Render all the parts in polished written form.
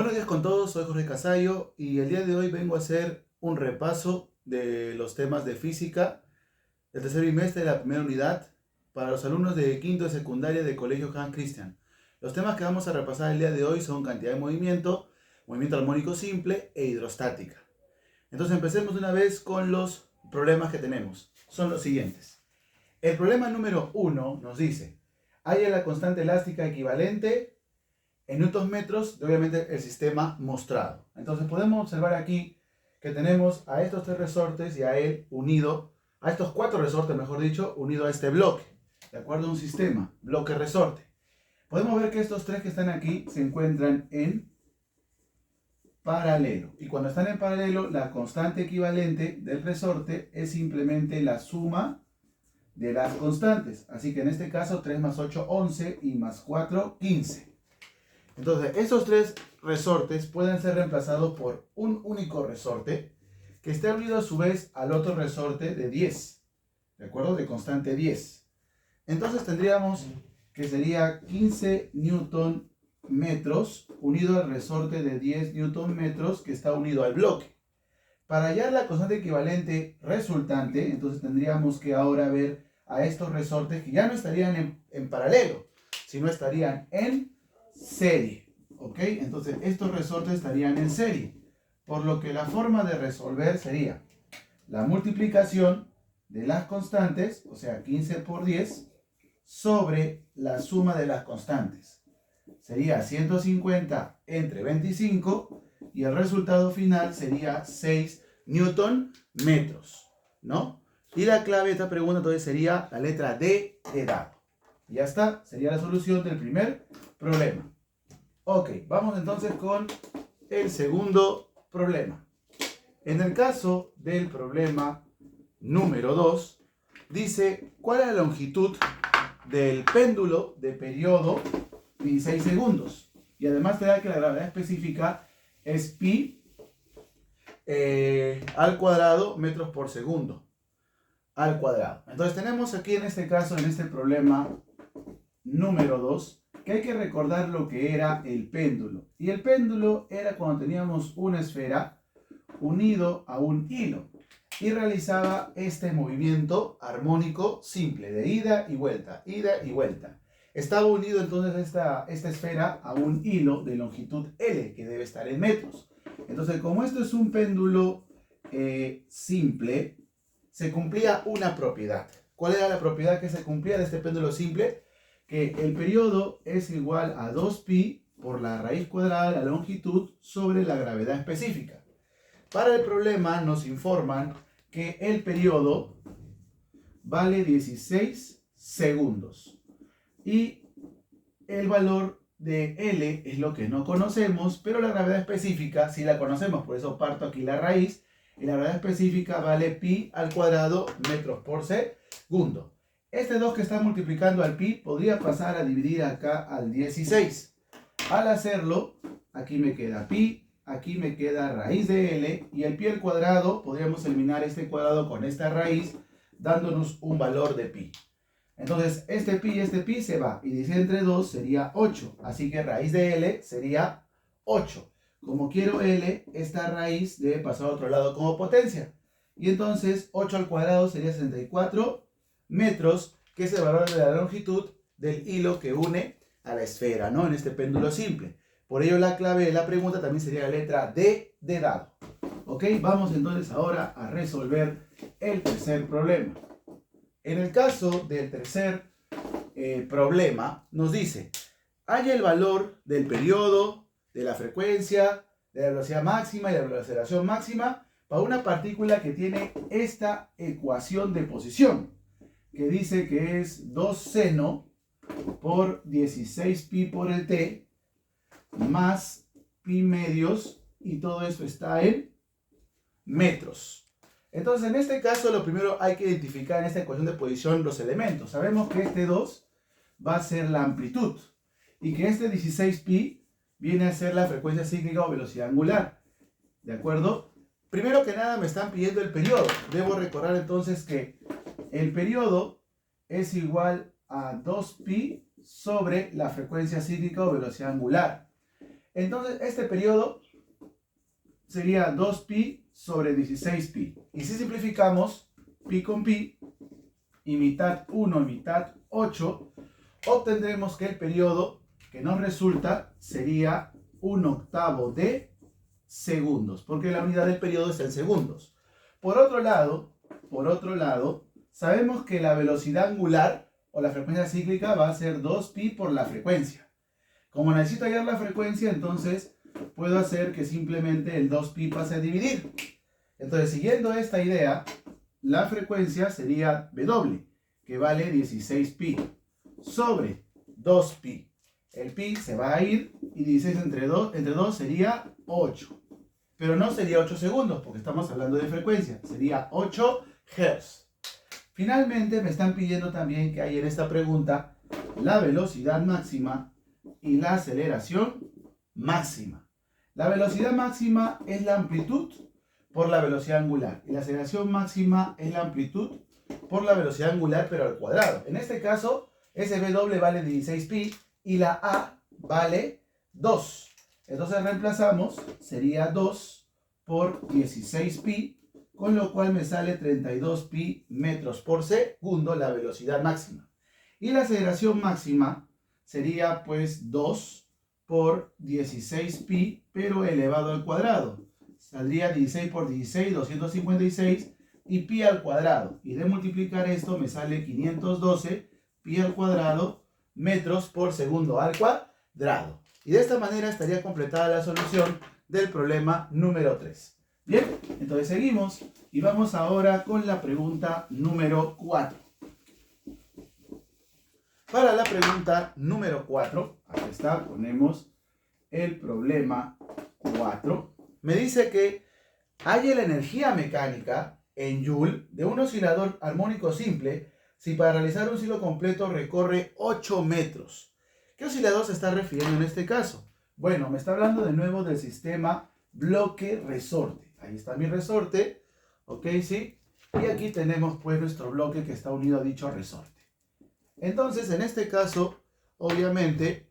Buenos días con todos, soy Jorge Casayo y el día de hoy vengo a hacer un repaso de los temas de física del tercer bimestre de la primera unidad para los alumnos de quinto de secundaria del Colegio Hans Christian. Los temas que vamos a repasar el día de hoy son cantidad de movimiento, movimiento armónico simple e hidrostática. Entonces empecemos de una vez con los problemas que tenemos. Son los siguientes. El problema número 1 nos dice: halla la constante elástica equivalente en newton metros de obviamente el sistema mostrado. Entonces podemos observar aquí que tenemos a estos tres resortes y a él unido, a estos cuatro resortes mejor dicho, unido a este bloque, de acuerdo a un sistema, bloque resorte. Podemos ver que estos tres que están aquí se encuentran en paralelo. Y cuando están en paralelo, la constante equivalente del resorte es simplemente la suma de las constantes. Así que en este caso 3 más 8, 11 y más 4, 15. Entonces, estos tres resortes pueden ser reemplazados por un único resorte que esté unido a su vez al otro resorte de 10, ¿de acuerdo? De constante 10. Entonces tendríamos que sería 15 newton metros unido al resorte de 10 newton metros que está unido al bloque. Para hallar la constante equivalente resultante, entonces tendríamos que ahora ver a estos resortes que ya no estarían en paralelo, sino estarían en serie, ¿ok? Entonces estos resortes estarían en serie, por lo que la forma de resolver sería la multiplicación de las constantes, o sea 15 por 10, sobre la suma de las constantes. Sería 150 entre 25 y el resultado final sería 6 newton metros, ¿no? Y la clave de esta pregunta entonces sería la letra D de dado. Ya está, sería la solución del primer problema. Ok, vamos entonces con el segundo problema. En el caso del problema número 2, dice: ¿cuál es la longitud del péndulo de periodo 16 segundos? Y además te da que la gravedad específica es pi al cuadrado metros por segundo al cuadrado. Entonces tenemos aquí en este caso, en este problema número 2, que hay que recordar lo que era el péndulo. Y el péndulo era cuando teníamos una esfera unido a un hilo y realizaba este movimiento armónico simple de ida y vuelta, ida y vuelta. Estaba unido entonces esta esfera a un hilo de longitud L, que debe estar en metros. Entonces, como esto es un péndulo simple, se cumplía una propiedad. ¿Cuál era la propiedad que se cumplía de este péndulo simple? Que el periodo es igual a 2pi por la raíz cuadrada de la longitud sobre la gravedad específica. Para el problema nos informan que el periodo vale 16 segundos. Y el valor de L es lo que no conocemos, pero la gravedad específica sí la conocemos, por eso parto aquí la raíz. Y la gravedad específica vale pi al cuadrado metros por segundo. Este 2 que está multiplicando al pi podría pasar a dividir acá al 16. Al hacerlo, aquí me queda pi, aquí me queda raíz de L, y el pi al cuadrado, podríamos eliminar este cuadrado con esta raíz, dándonos un valor de pi. Entonces, este pi se va, y 16 entre 2 sería 8. Así que raíz de L sería 8. Como quiero L, esta raíz debe pasar a otro lado como potencia. Y entonces, 8 al cuadrado sería 64 metros, que es el valor de la longitud del hilo que une a la esfera, ¿no? En este péndulo simple. Por ello la clave de la pregunta también sería la letra D de dado. Ok, vamos entonces ahora a resolver el tercer problema. En el caso del tercer problema, nos dice: halla el valor del periodo, de la frecuencia, de la velocidad máxima y de la aceleración máxima para una partícula que tiene esta ecuación de posición, que dice que es 2 seno por 16 pi por el t más pi medios, y todo esto está en metros. Entonces, en este caso, lo primero hay que identificar en esta ecuación de posición los elementos. Sabemos que este 2 va a ser la amplitud y que este 16 pi viene a ser la frecuencia cíclica o velocidad angular, ¿de acuerdo? Primero que nada me están pidiendo el periodo. Debo recordar entonces que el periodo es igual a 2pi sobre la frecuencia cíclica o velocidad angular. Entonces, este periodo sería 2pi sobre 16pi. Y si simplificamos pi con pi, y mitad 1 y mitad 8, obtendremos que el periodo que nos resulta sería 1/8 de segundos, porque la unidad del periodo está en segundos. Por otro lado, sabemos que la velocidad angular o la frecuencia cíclica va a ser 2pi por la frecuencia. Como necesito hallar la frecuencia, entonces puedo hacer que simplemente el 2pi pase a dividir. Entonces, siguiendo esta idea, la frecuencia sería W, que vale 16pi, sobre 2pi. El pi se va a ir y 16 entre 2 sería 8. Pero no sería 8 segundos, porque estamos hablando de frecuencia. Sería 8 Hz. Finalmente, me están pidiendo también que hay en esta pregunta la velocidad máxima y la aceleración máxima. La velocidad máxima es la amplitud por la velocidad angular. Y la aceleración máxima es la amplitud por la velocidad angular, pero al cuadrado. En este caso, ese W vale 16pi y la A vale 2. Entonces reemplazamos, sería 2 por 16pi, con lo cual me sale 32pi metros por segundo, la velocidad máxima. Y la aceleración máxima sería pues 2 por 16pi, pero elevado al cuadrado. Saldría 16 por 16, 256, y pi al cuadrado. Y de multiplicar esto me sale 512 pi al cuadrado metros por segundo al cuadrado. Y de esta manera estaría completada la solución del problema número 3. Bien, entonces seguimos y vamos ahora con la pregunta número 4. Para la pregunta número 4, aquí está, ponemos el problema 4. Me dice que halle la energía mecánica en Joule de un oscilador armónico simple si para realizar un ciclo completo recorre 8 metros. ¿Qué oscilador se está refiriendo en este caso? Bueno, me está hablando de nuevo del sistema bloque-resorte. Ahí está mi resorte, ¿ok? ¿Sí? Y aquí tenemos pues nuestro bloque que está unido a dicho resorte. Entonces, en este caso, obviamente,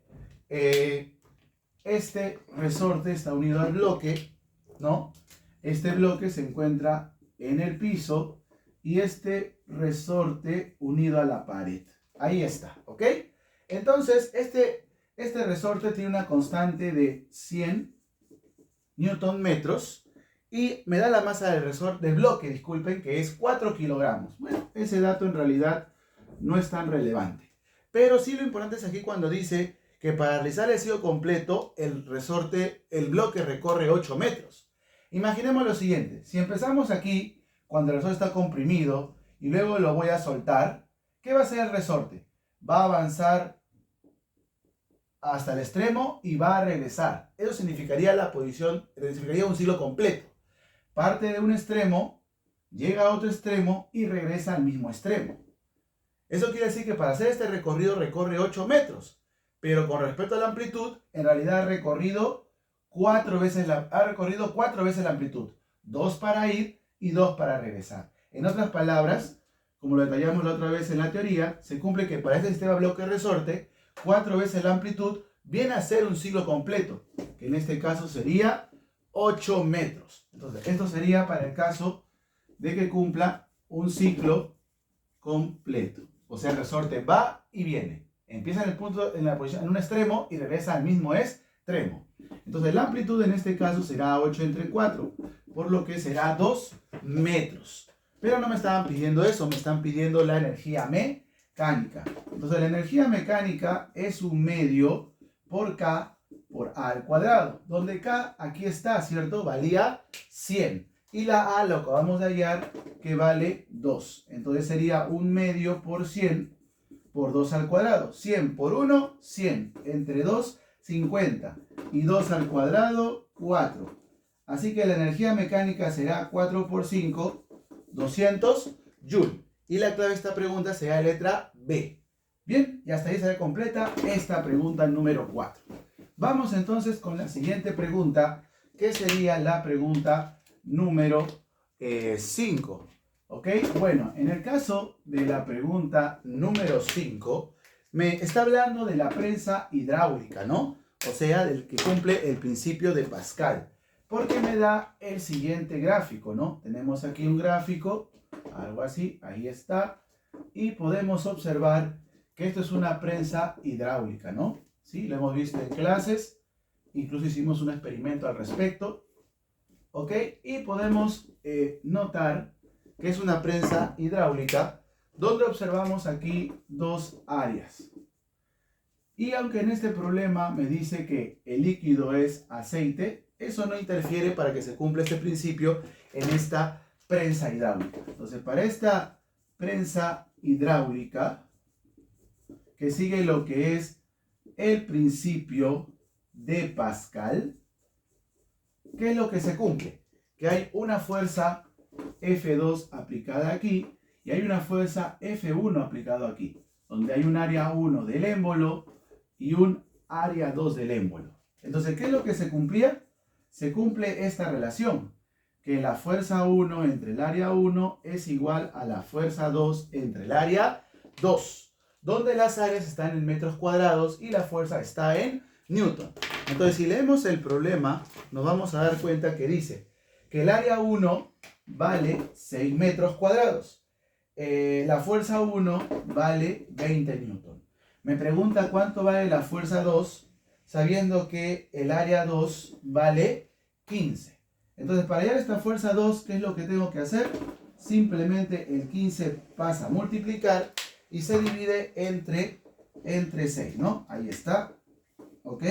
este resorte está unido al bloque, ¿no? Este bloque se encuentra en el piso y este resorte unido a la pared. Ahí está, ¿ok? Entonces, este resorte tiene una constante de 100 Newton metros y me da la masa del resorte, del bloque, disculpen, que es 4 kilogramos. Bueno, ese dato en realidad no es tan relevante. Pero sí lo importante es aquí cuando dice que para realizar el ciclo completo, el bloque recorre 8 metros. Imaginemos lo siguiente, si empezamos aquí, cuando el resorte está comprimido, y luego lo voy a soltar, ¿qué va a hacer el resorte? Va a avanzar hasta el extremo y va a regresar. Eso significaría significaría un ciclo completo. Parte de un extremo, llega a otro extremo y regresa al mismo extremo. Eso quiere decir que para hacer este recorrido recorre 8 metros. Pero con respecto a la amplitud, en realidad ha recorrido 4 veces la amplitud. 2 para ir y 2 para regresar. En otras palabras, como lo detallamos la otra vez en la teoría, se cumple que para este sistema bloque-resorte, 4 veces la amplitud viene a ser un ciclo completo, que en este caso sería 8 metros. Entonces, esto sería para el caso de que cumpla un ciclo completo. O sea, el resorte va y viene. Empieza en un extremo y regresa al mismo extremo. Entonces, la amplitud en este caso será 8 entre 4, por lo que será 2 metros. Pero no me estaban pidiendo eso, me están pidiendo la energía mecánica. Entonces, la energía mecánica es un medio por K por A al cuadrado, donde K aquí está, ¿cierto? Valía 100. Y la A lo acabamos de hallar que vale 2. Entonces sería un medio por 100 por 2 al cuadrado. 100 por 1, 100. Entre 2, 50. Y 2 al cuadrado, 4. Así que la energía mecánica será 4 por 5, 200 Joule. Y la clave de esta pregunta será letra B. Bien, y hasta ahí se completa esta pregunta número 4. Vamos entonces con la siguiente pregunta, que sería la pregunta número 5. ¿Ok? Bueno, en el caso de la pregunta número 5, me está hablando de la prensa hidráulica, ¿no? o sea, del que cumple el principio de Pascal. Porque me da el siguiente gráfico, ¿no? Tenemos aquí un gráfico, algo así, ahí está. Y podemos observar que esto es una prensa hidráulica, ¿no? Sí, lo hemos visto en clases, incluso hicimos un experimento al respecto, ¿ok? Y podemos notar que es una prensa hidráulica donde observamos aquí dos áreas. Y aunque en este problema me dice que el líquido es aceite, eso no interfiere para que se cumpla este principio en esta prensa hidráulica. Entonces, para esta prensa hidráulica, que sigue lo que es el principio de Pascal, ¿qué es lo que se cumple? Que hay una fuerza F2 aplicada aquí y hay una fuerza F1 aplicado aquí, donde hay un área 1 del émbolo y un área 2 del émbolo. Entonces, ¿qué es lo que se cumplía? Se cumple esta relación, que la fuerza 1 entre el área 1 es igual a la fuerza 2 entre el área 2, donde las áreas están en metros cuadrados y la fuerza está en Newton. Entonces, si leemos el problema, nos vamos a dar cuenta que dice que el área 1 vale 6 metros cuadrados. La fuerza 1 vale 20 newton. Me pregunta cuánto vale la fuerza 2, sabiendo que el área 2 vale 15. Entonces, para hallar esta fuerza 2, ¿qué es lo que tengo que hacer? Simplemente el 15 pasa a multiplicar y se divide entre 6, ¿no? Ahí está. ¿Ok?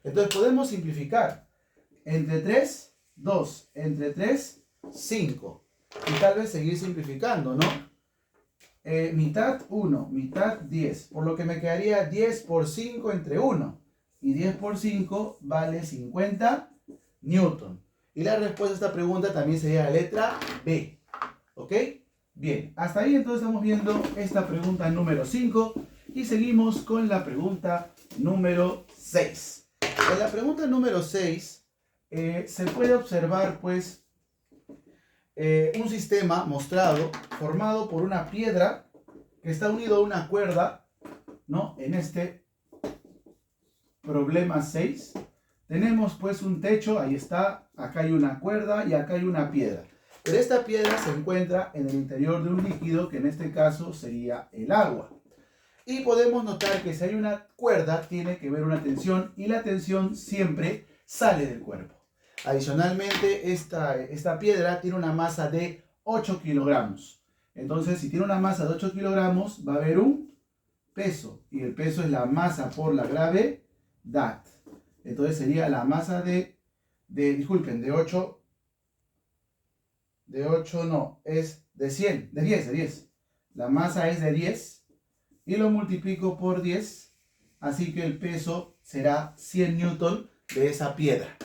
Entonces podemos simplificar. Entre 3, 2. Entre 3, 5. Y tal vez seguir simplificando, ¿no? Mitad 1, mitad 10. Por lo que me quedaría 10 por 5 entre 1. Y 10 por 5 vale 50 newton. Y la respuesta a esta pregunta también sería la letra B. ¿Ok? Bien, hasta ahí entonces estamos viendo esta pregunta número 5. Y seguimos con la pregunta número 6. En la pregunta número 6 se puede observar pues un sistema mostrado formado por una piedra que está unido a una cuerda, ¿no? En este problema 6 tenemos pues un techo, ahí está, acá hay una cuerda y acá hay una piedra. Pero esta piedra se encuentra en el interior de un líquido que en este caso sería el agua. Y podemos notar que si hay una cuerda, tiene que haber una tensión y la tensión siempre sale del cuerpo. Adicionalmente, esta piedra tiene una masa de 8 kilogramos. Entonces, si tiene una masa de 8 kilogramos, va a haber un peso. Y el peso es la masa por la gravedad. Entonces, sería la masa de 8. De 8 no, es de 100, de 10. La masa es de 10. Y lo multiplico por 10, así que el peso será 100 newton de esa piedra.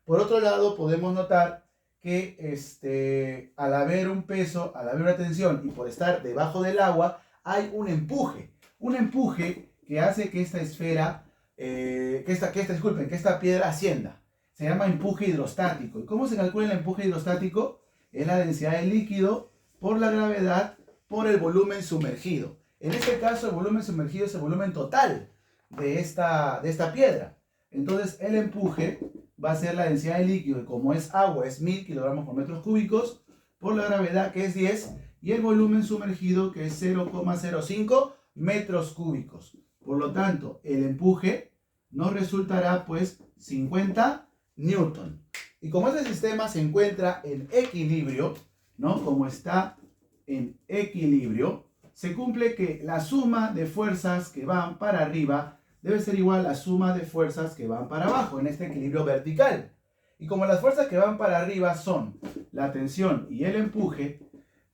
Por otro lado, podemos notar que al haber un peso, al haber una tensión y por estar debajo del agua, hay un empuje. Un empuje que hace que esta esfera, que esta piedra ascienda. Se llama empuje hidrostático. ¿Y cómo se calcula el empuje hidrostático? Es la densidad del líquido por la gravedad por el volumen sumergido. En este caso, el volumen sumergido es el volumen total de esta piedra. Entonces, el empuje va a ser la densidad del líquido, y como es agua, es 1000 kilogramos por metros cúbicos, por la gravedad, que es 10, y el volumen sumergido, que es 0,05 metros cúbicos. Por lo tanto, el empuje nos resultará, pues, 50 newton. Y como este sistema se encuentra en equilibrio, ¿no? Como está en equilibrio, se cumple que la suma de fuerzas que van para arriba debe ser igual a la suma de fuerzas que van para abajo en este equilibrio vertical. Y como las fuerzas que van para arriba son la tensión y el empuje,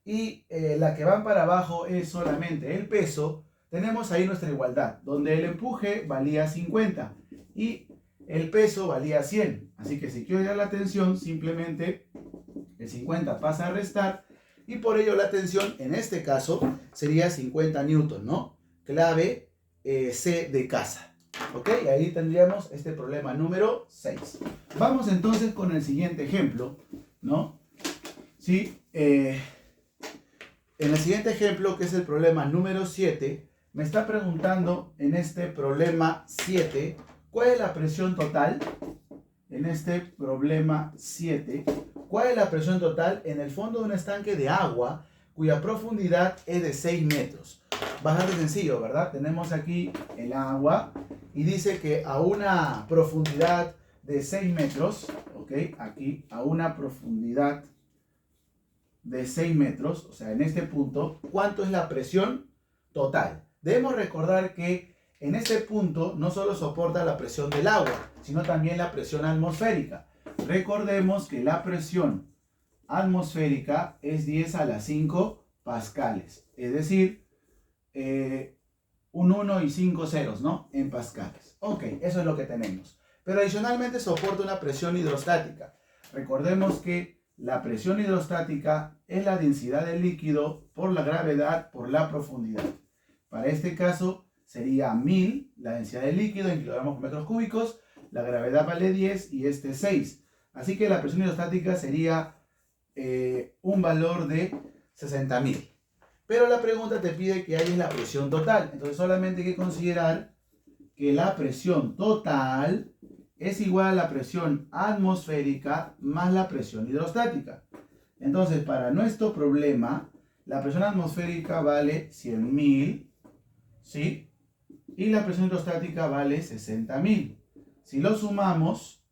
y la que van para abajo es solamente el peso, tenemos ahí nuestra igualdad, donde el empuje valía 50 y el peso valía 100. Así que si quiero hallar la tensión, simplemente el 50 pasa a restar, y por ello la tensión en este caso sería 50 newton, ¿no? Clave C de casa. ¿Ok? Y ahí tendríamos este problema número 6. Vamos entonces con el siguiente ejemplo, ¿no? Sí, en el siguiente ejemplo, que es el problema número 7, me está preguntando en este problema 7 ¿Cuál es la presión total en este problema 7? ¿Cuál es la presión total en el fondo de un estanque de agua cuya profundidad es de 6 metros? Bastante sencillo, ¿verdad? Tenemos aquí el agua y dice que a una profundidad de 6 metros, ¿ok? Aquí a una profundidad de 6 metros, o sea, en este punto, ¿cuánto es la presión total? Debemos recordar que en este punto no solo soporta la presión del agua, sino también la presión atmosférica. Recordemos que la presión atmosférica es 10 a la 5 pascales, es decir, un 1 y 5 ceros, ¿no? En pascales. Ok, eso es lo que tenemos. Pero adicionalmente soporta una presión hidrostática. Recordemos que la presión hidrostática es la densidad del líquido por la gravedad por la profundidad. Para este caso sería 1000 la densidad del líquido en kilogramos por metros cúbicos. La gravedad vale 10 y este 6. Así que la presión hidrostática sería un valor de 60.000. Pero la pregunta te pide que hay la presión total. Entonces solamente hay que considerar que la presión total es igual a la presión atmosférica más la presión hidrostática. Entonces, para nuestro problema, la presión atmosférica vale 100.000, ¿sí? Y la presión hidrostática vale 60.000. Si lo sumamos,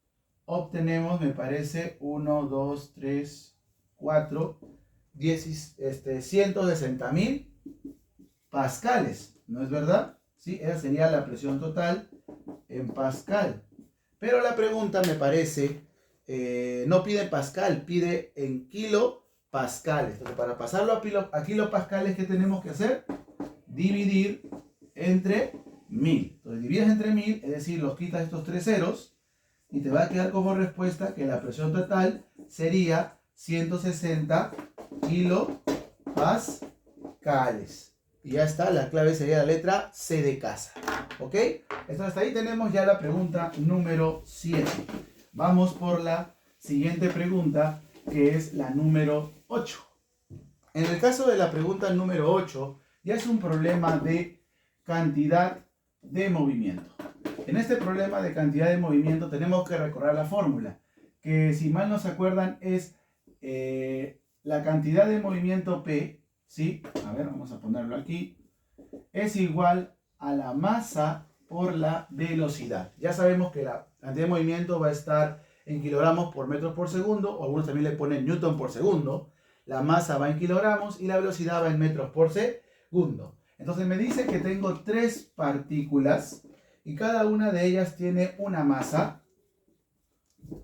obtenemos, me parece, 1, 2, 3, 4, 160.000 pascales, ¿no es verdad? ¿Sí? Esa sería la presión total en pascal. Pero la pregunta me parece, no pide pascal, pide en kilopascales. Entonces, para pasarlo a kilopascales, ¿qué tenemos que hacer? Dividir entre 1000. Entonces, divides entre 1000, es decir, los quitas estos tres ceros, y te va a quedar como respuesta que la presión total sería 160 kilopascales. Y ya está, la clave sería la letra C de casa. ¿Ok? Entonces hasta ahí tenemos ya la pregunta número 7. Vamos por la siguiente pregunta, que es la número 8. En el caso de la pregunta número 8, ya es un problema de cantidad de movimiento. En este problema de cantidad de movimiento tenemos que recordar la fórmula, que si mal no se acuerdan es la cantidad de movimiento P, ¿sí? A ver, vamos a ponerlo aquí. Es igual a la masa por la velocidad. Ya sabemos que la cantidad de movimiento va a estar en kilogramos por metros por segundo, o algunos también le ponen newton por segundo. La masa va en kilogramos y la velocidad va en metros por segundo. Entonces me dice que tengo 3 partículas y cada una de ellas tiene una masa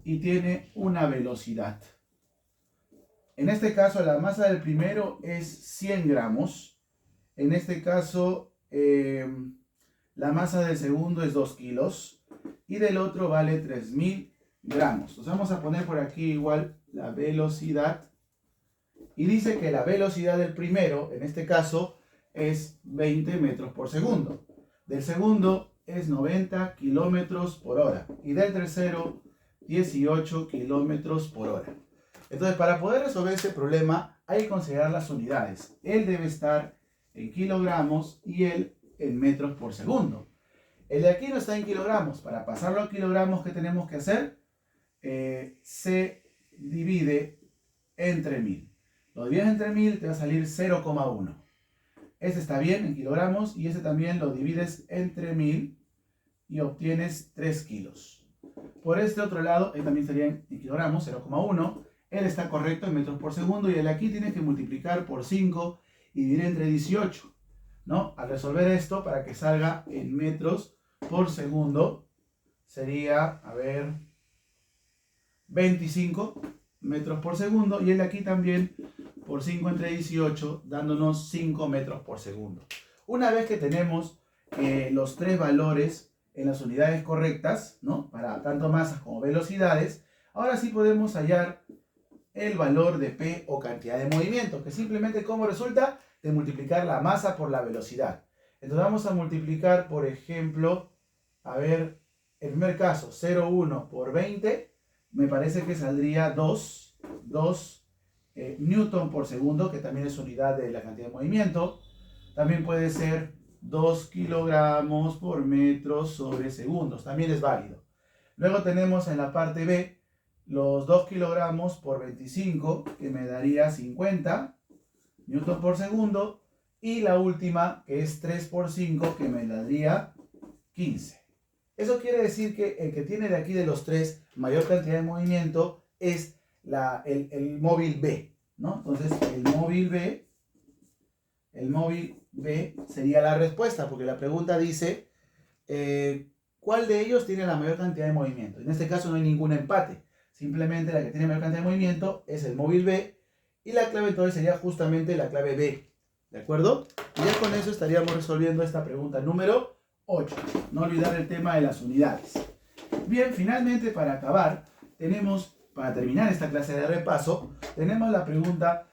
y tiene una velocidad. En este caso la masa del primero es 100 gramos. En este caso la masa del segundo es 2 kilos y del otro vale 3000 gramos. Entonces vamos a poner por aquí igual la velocidad. Y dice que la velocidad del primero, en este caso, es 20 metros por segundo. Del segundo es 90 kilómetros por hora. Y del tercero, 18 kilómetros por hora. Entonces, para poder resolver este problema, hay que considerar las unidades. Él debe estar en kilogramos y él en metros por segundo. El de aquí no está en kilogramos. Para pasarlo a kilogramos, ¿qué tenemos que hacer? Se divide entre 1000. Lo divides entre 1000, te va a salir 0,1. Este está bien en kilogramos y este también lo divides entre 1000 y obtienes 3 kilos. Por este otro lado, él también sería en kilogramos, 0,1. Él está correcto en metros por segundo y el de aquí tienes que multiplicar por 5 y dividir entre 18. ¿No? Al resolver esto, para que salga en metros por segundo, sería, a ver, 25 metros por segundo, y el de aquí también por 5 entre 18, dándonos 5 metros por segundo. Una vez que tenemos los 3 valores en las unidades correctas, ¿no? Para tanto masas como velocidades, ahora sí podemos hallar el valor de P o cantidad de movimiento, que simplemente como resulta de multiplicar la masa por la velocidad. Entonces vamos a multiplicar, por ejemplo, a ver, el primer caso, 0,1 por 20, me parece que saldría 2 newton por segundo, que también es unidad de la cantidad de movimiento. También puede ser 2 kilogramos por metro sobre segundos. También es válido. Luego tenemos en la parte B los 2 kilogramos por 25, que me daría 50 newton por segundo. Y la última, que es 3 por 5, que me daría 15. Eso quiere decir que el que tiene de aquí de los tres mayor cantidad de movimiento es el móvil B, ¿no? Entonces, el móvil B sería la respuesta, porque la pregunta dice, ¿cuál de ellos tiene la mayor cantidad de movimiento? En este caso no hay ningún empate. Simplemente la que tiene mayor cantidad de movimiento es el móvil B, y la clave entonces sería justamente la clave B. ¿De acuerdo? Y ya con eso estaríamos resolviendo esta pregunta número 8. No olvidar el tema de las unidades. Bien, finalmente para acabar, para terminar esta clase de repaso, tenemos la pregunta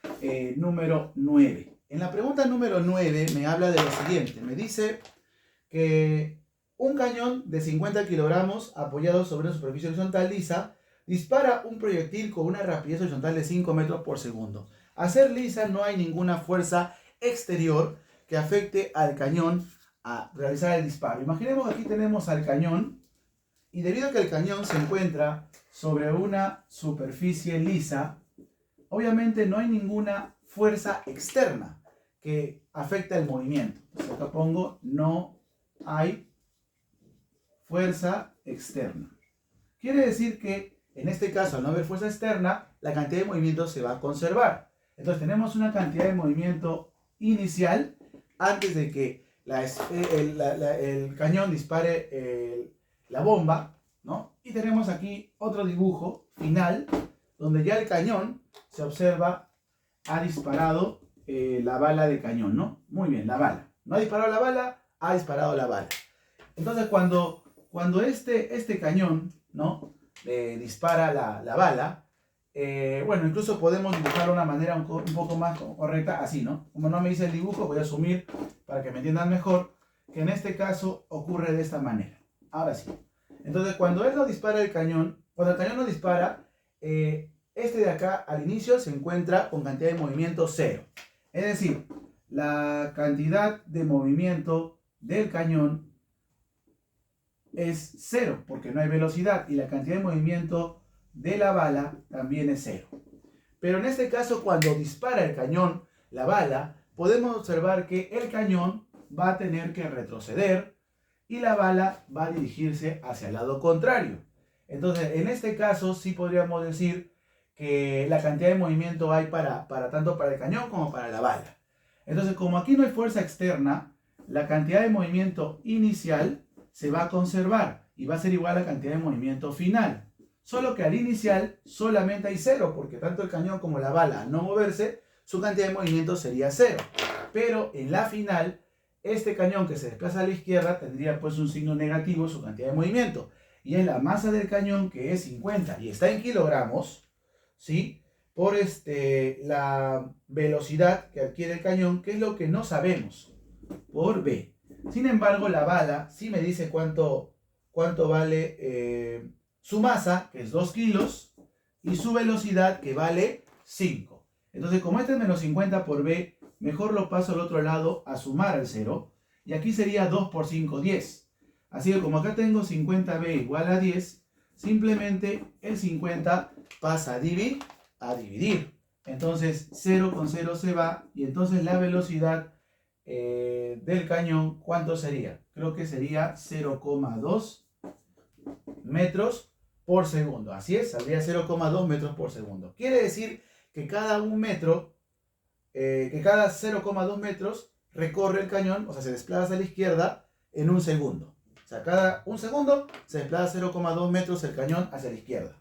número 9. En la pregunta número 9 me habla de lo siguiente. Me dice que un cañón de 50 kilogramos apoyado sobre una superficie horizontal lisa dispara un proyectil con una rapidez horizontal de 5 metros por segundo. Al ser lisa no hay ninguna fuerza exterior que afecte al cañón a realizar el disparo. Imaginemos que aquí tenemos al cañón, y debido a que el cañón se encuentra sobre una superficie lisa, obviamente no hay ninguna fuerza externa que afecte el movimiento. Entonces acá pongo no hay fuerza externa. Quiere decir que en este caso, al no haber fuerza externa, la cantidad de movimiento se va a conservar. Entonces tenemos una cantidad de movimiento inicial antes de que el cañón dispare la bomba, ¿no? Y tenemos aquí otro dibujo final donde ya el cañón, se observa, ha disparado la bala de cañón, ¿no? Muy bien, la bala. No ha disparado la bala, ha disparado la bala. Entonces cuando este cañón, ¿no? Dispara la bala, bueno, incluso podemos dibujarlo de una manera un poco más correcta, así, ¿no? Como no me dice el dibujo, voy a asumir, para que me entiendan mejor, que en este caso ocurre de esta manera. Ahora sí. Entonces, cuando él no dispara el cañón, cuando el cañón no dispara, este de acá al inicio se encuentra con cantidad de movimiento 0. Es decir, la cantidad de movimiento del cañón es 0, porque no hay velocidad, y la cantidad de movimiento de la bala también es 0. Pero en este caso, cuando dispara el cañón, la bala, podemos observar que el cañón va a tener que retroceder y la bala va a dirigirse hacia el lado contrario. Entonces, en este caso, sí podríamos decir que la cantidad de movimiento hay tanto para el cañón como para la bala. Entonces, como aquí no hay fuerza externa, la cantidad de movimiento inicial se va a conservar y va a ser igual a la cantidad de movimiento final. Solo que al inicial solamente hay 0, porque tanto el cañón como la bala, al no moverse, su cantidad de movimiento sería 0. Pero en la final, este cañón que se desplaza a la izquierda tendría pues un signo negativo, su cantidad de movimiento. Y es la masa del cañón, que es 50 y está en kilogramos, ¿sí? Por la velocidad que adquiere el cañón, que es lo que no sabemos, por B. Sin embargo, la bala sí me dice cuánto vale su masa, que es 2 kilos, y su velocidad, que vale 5. Entonces, como este es menos 50 por B, mejor lo paso al otro lado a sumar al 0. Y aquí sería 2 por 5, 10. Así que como acá tengo 50B igual a 10, simplemente el 50 pasa a dividir. Entonces 0 con 0 se va, y entonces la velocidad del cañón, ¿cuánto sería? Creo que sería 0,2 metros por segundo. Así es, saldría 0,2 metros por segundo. Quiere decir que cada 0,2 metros recorre el cañón, o sea, se desplaza a la izquierda en un segundo. O sea, cada un segundo se desplaza 0,2 metros el cañón hacia la izquierda.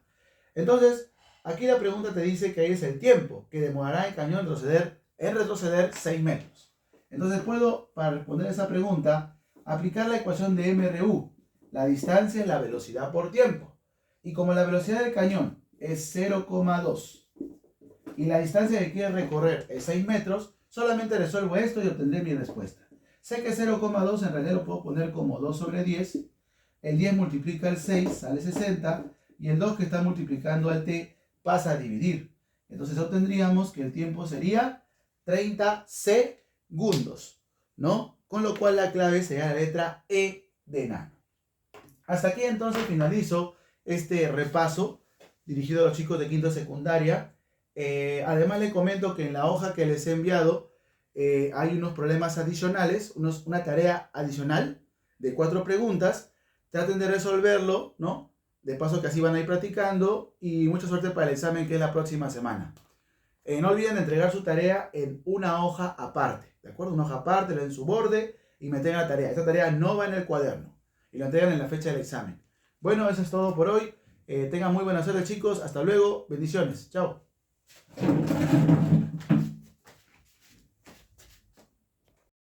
Entonces, aquí la pregunta te dice que es el tiempo que demorará el cañón en retroceder 6 metros. Entonces puedo, para responder esa pregunta, aplicar la ecuación de MRU. La distancia es la velocidad por tiempo. Y como la velocidad del cañón es 0,2 y la distancia que quiere recorrer es 6 metros, solamente resuelvo esto y obtendré mi respuesta. Sé que 0,2 en realidad lo puedo poner como 2 sobre 10. El 10 multiplica el 6, sale 60. Y el 2 que está multiplicando al t pasa a dividir. Entonces obtendríamos que el tiempo sería 30 segundos, ¿no? con lo cual la clave será la letra E de enano. Hasta aquí entonces finalizo este repaso dirigido a los chicos de quinto secundaria. Además les comento que en la hoja que les he enviado hay unos problemas adicionales, una tarea adicional de 4 preguntas. Traten de resolverlo, ¿no? De paso que así van a ir practicando y mucha suerte para el examen que es la próxima semana. No olviden entregar su tarea en una hoja aparte, ¿de acuerdo? Una hoja aparte, en su borde y me entregan la tarea. Esta tarea no va en el cuaderno y la entregan en la fecha del examen. Bueno, eso es todo por hoy. Tengan muy buena suerte, chicos. Hasta luego. Bendiciones. Chao.